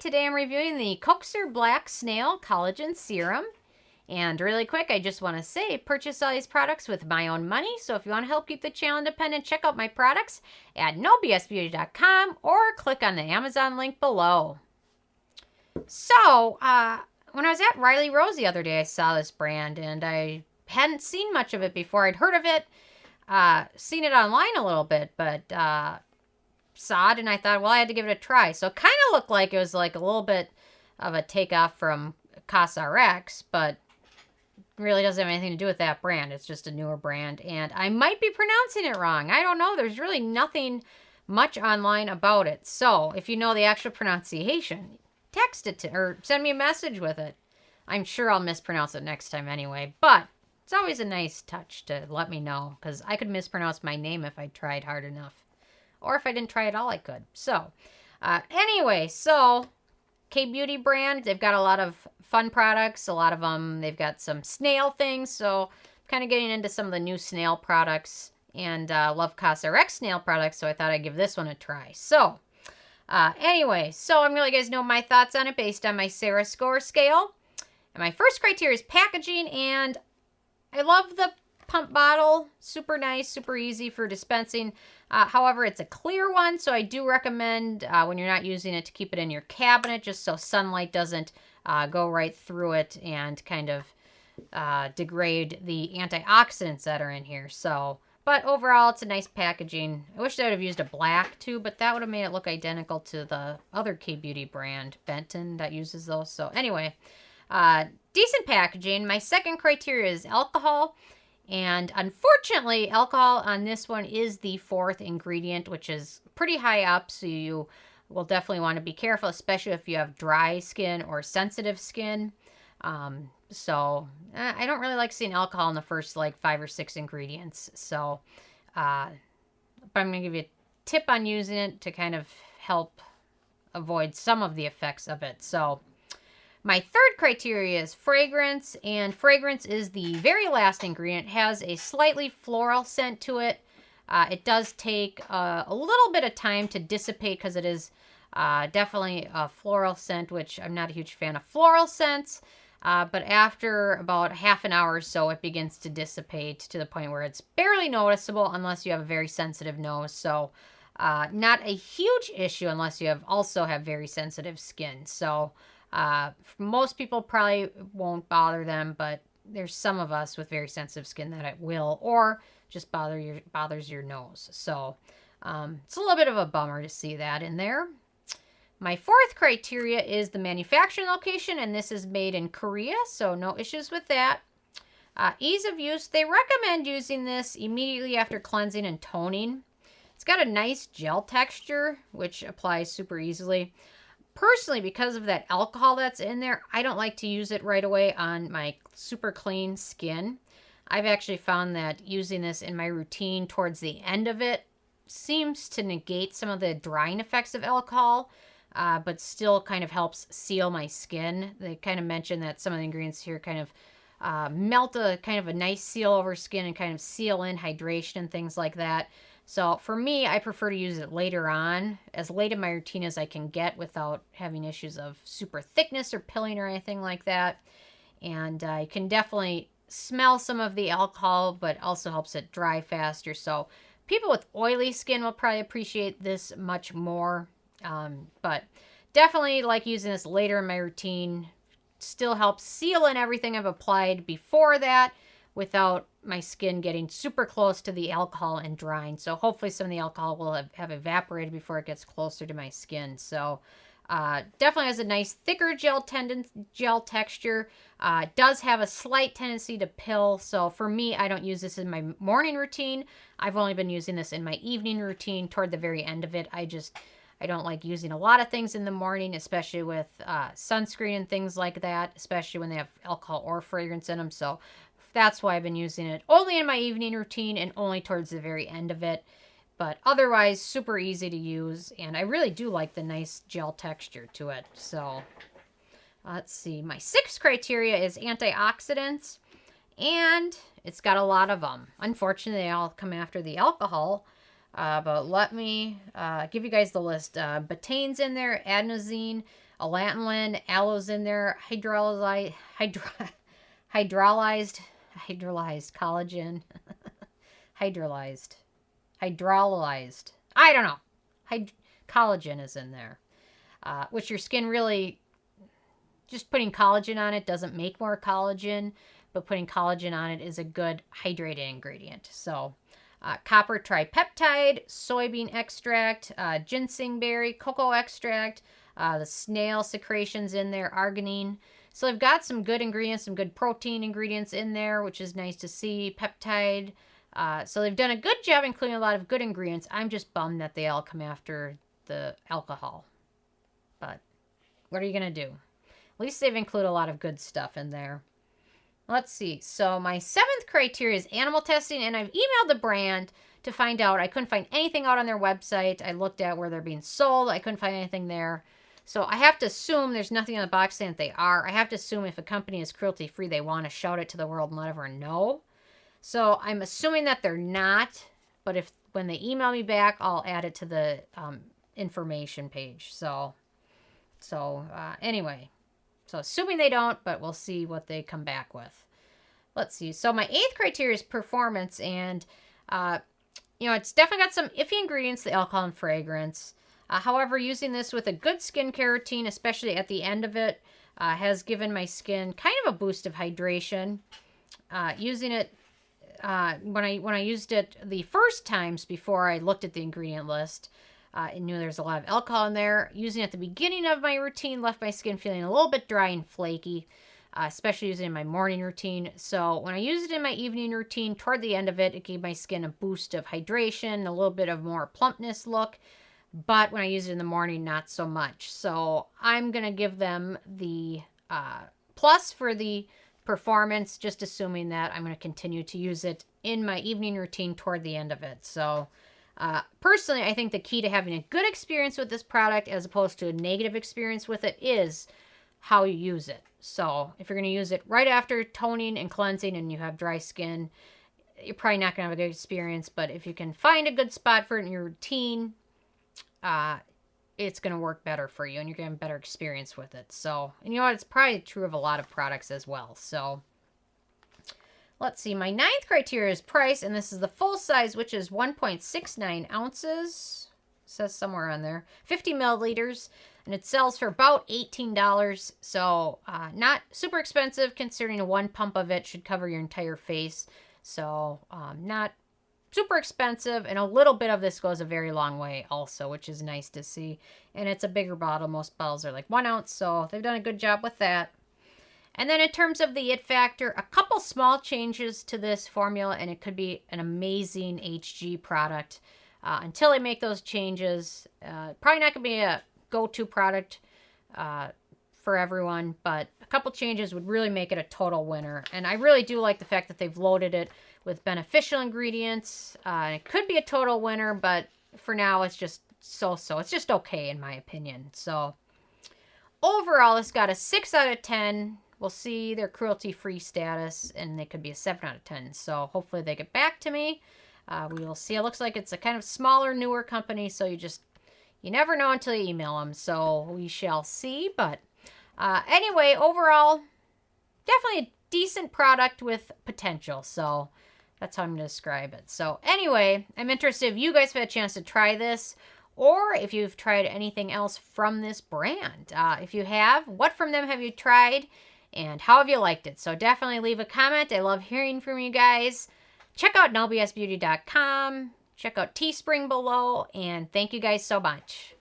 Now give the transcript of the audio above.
today I'm reviewing the Coxir Black Snail Collagen Serum. And really quick, I just want to say, purchase all these products with my own money. So if you want to help keep the channel independent, check out my products at nobsbeauty.com or click on the Amazon link below. So, when I was at Riley Rose the other day, I saw this brand and I hadn't seen much of it before. I'd heard of it, seen it online a little bit, but saw it and I thought, well, I had to give it a try. So it kind of looked like it was like a little bit of a takeoff from Coxir, but really doesn't have anything to do with that brand. It's just a newer brand, and I might be pronouncing it wrong. I don't know. There's really nothing much online about it. So if you know the actual pronunciation, text it to or send me a message with it. I'm sure I'll mispronounce it next time anyway, but it's always a nice touch to let me know, because I could mispronounce my name if I tried hard enough. Or if I didn't try at all, I could. So, anyway, so K-Beauty brand, they've got a lot of fun products. A lot of them, they've got some snail things. So, kind of getting into some of the new snail products. And love Coxir snail products, so I thought I'd give this one a try. So, anyway, so I'm going to let you guys know my thoughts on it based on my Sarah score scale. And my first criteria is packaging, and I love the pump bottle. Super nice, super easy for dispensing. However, it's a clear one, so I do recommend when you're not using it to keep it in your cabinet, just so sunlight doesn't go right through it and kind of degrade the antioxidants that are in here. So, but overall, it's a nice packaging. I wish I would have used a black too, but that would have made it look identical to the other K-Beauty brand, Benton, that uses those. So anyway, decent packaging. My second criteria is alcohol. And unfortunately, alcohol on this one is the fourth ingredient, which is pretty high up. So you will definitely want to be careful, especially if you have dry skin or sensitive skin. So I don't really like seeing alcohol in the first like 5 or 6 ingredients. So, but I'm going to give you a tip on using it to kind of help avoid some of the effects of it. So, my third criteria is fragrance, and fragrance is the very last ingredient. It has a slightly floral scent to it. It does take a little bit of time to dissipate because it is definitely a floral scent, which I'm not a huge fan of floral scents. But after about half an hour or so, it begins to dissipate to the point where it's barely noticeable unless you have a very sensitive nose. So not a huge issue unless you also have very sensitive skin. So most people probably won't bother them, but there's some of us with very sensitive skin that it will, or just bothers your nose. So it's a little bit of a bummer to see that in there. My fourth criteria is the manufacturing location, and this is made in Korea, so no issues with that. Ease of use, they recommend using this immediately after cleansing and toning. It's got a nice gel texture, which applies super easily. Personally, because of that alcohol that's in there, I don't like to use it right away on my super clean skin. I've actually found that using this in my routine towards the end of it seems to negate some of the drying effects of alcohol, but still kind of helps seal my skin. They kind of mention that some of the ingredients here kind of melt a kind of a nice seal over skin and kind of seal in hydration and things like that. So for me, I prefer to use it later on, as late in my routine as I can get without having issues of super thickness or pilling or anything like that. And I can definitely smell some of the alcohol, but also helps it dry faster. So people with oily skin will probably appreciate this much more. But definitely like using this later in my routine. Still helps seal in everything I've applied before that, without my skin getting super close to the alcohol and drying. So hopefully some of the alcohol will have evaporated before it gets closer to my skin. So definitely has a nice thicker gel texture. It does have a slight tendency to pill. So for me, I don't use this in my morning routine. I've only been using this in my evening routine toward the very end of it. I don't like using a lot of things in the morning, especially with sunscreen and things like that, especially when they have alcohol or fragrance in them. So that's why I've been using it only in my evening routine and only towards the very end of it. But otherwise, super easy to use. And I really do like the nice gel texture to it. So let's see. My sixth criteria is antioxidants. And it's got a lot of them. Unfortunately, they all come after the alcohol. But let me give you guys the list. Betane's in there, adenosine, Allantoin, aloe's in there, hydrolyzed collagen, hydrolyzed. I don't know. Collagen is in there, which your skin really, just putting collagen on it doesn't make more collagen, but putting collagen on it is a good hydrating ingredient. So copper tripeptide, soybean extract, ginseng berry, cocoa extract, the snail secretions in there, arginine. So they've got some good ingredients, some good protein ingredients in there, which is nice to see. Peptide. So they've done a good job including a lot of good ingredients. I'm just bummed that they all come after the alcohol. But what are you going to do? At least they've included a lot of good stuff in there. Let's see. So my 7th criteria is animal testing, and I've emailed the brand to find out. I couldn't find anything out on their website. I looked at where they're being sold. I couldn't find anything there. So I have to assume there's nothing on the box saying that they are. I have to assume if a company is cruelty-free, they want to shout it to the world and let everyone know. So I'm assuming that they're not, but when they email me back, I'll add it to the information page. Anyway. So assuming they don't, but we'll see what they come back with. Let's see. So my 8th criteria is performance. And, it's definitely got some iffy ingredients, the alcohol and fragrance. However, using this with a good skincare routine, especially at the end of it, has given my skin kind of a boost of hydration. Using it, when I used it the first times before I looked at the ingredient list, I knew there's a lot of alcohol in there. Using it at the beginning of my routine left my skin feeling a little bit dry and flaky, especially using it in my morning routine. So when I used it in my evening routine, toward the end of it, it gave my skin a boost of hydration, a little bit of more plumpness look. But when I used it in the morning, not so much. So I'm going to give them the plus for the performance, just assuming that I'm going to continue to use it in my evening routine toward the end of it. So personally, I think the key to having a good experience with this product as opposed to a negative experience with it is how you use it. So if you're going to use it right after toning and cleansing and you have dry skin, you're probably not going to have a good experience. But if you can find a good spot for it in your routine, it's going to work better for you and you're going to have a better experience with it. So, and you know what? It's probably true of a lot of products as well. So let's see. My 9th criteria is price, and this is the full size, which is 1.69 ounces. It says somewhere on there. 50 milliliters, and it sells for about $18. So not super expensive, considering a 1 pump of it should cover your entire face. So not super expensive, and a little bit of this goes a very long way also, which is nice to see. And it's a bigger bottle. Most bottles are like 1 ounce, so they've done a good job with that. And then in terms of the it factor, a couple small changes to this formula, and it could be an amazing HG product. Until they make those changes, probably not going to be a go-to product for everyone, but a couple changes would really make it a total winner. And I really do like the fact that they've loaded it with beneficial ingredients. It could be a total winner, but for now it's just so-so. It's just okay in my opinion. So overall, it's got a 6 out of 10. We'll see their cruelty-free status, and they could be a 7 out of 10. So hopefully they get back to me. We will see. It looks like it's a kind of smaller, newer company, so you never know until you email them. So we shall see. But anyway, overall, definitely a decent product with potential. So that's how I'm going to describe it. So anyway, I'm interested if you guys have had a chance to try this, or if you've tried anything else from this brand. If you have, what from them have you tried? And how have you liked it? So definitely leave a comment. I love hearing from you guys. Check out nobsbeauty.com. Check out Teespring below. And thank you guys so much.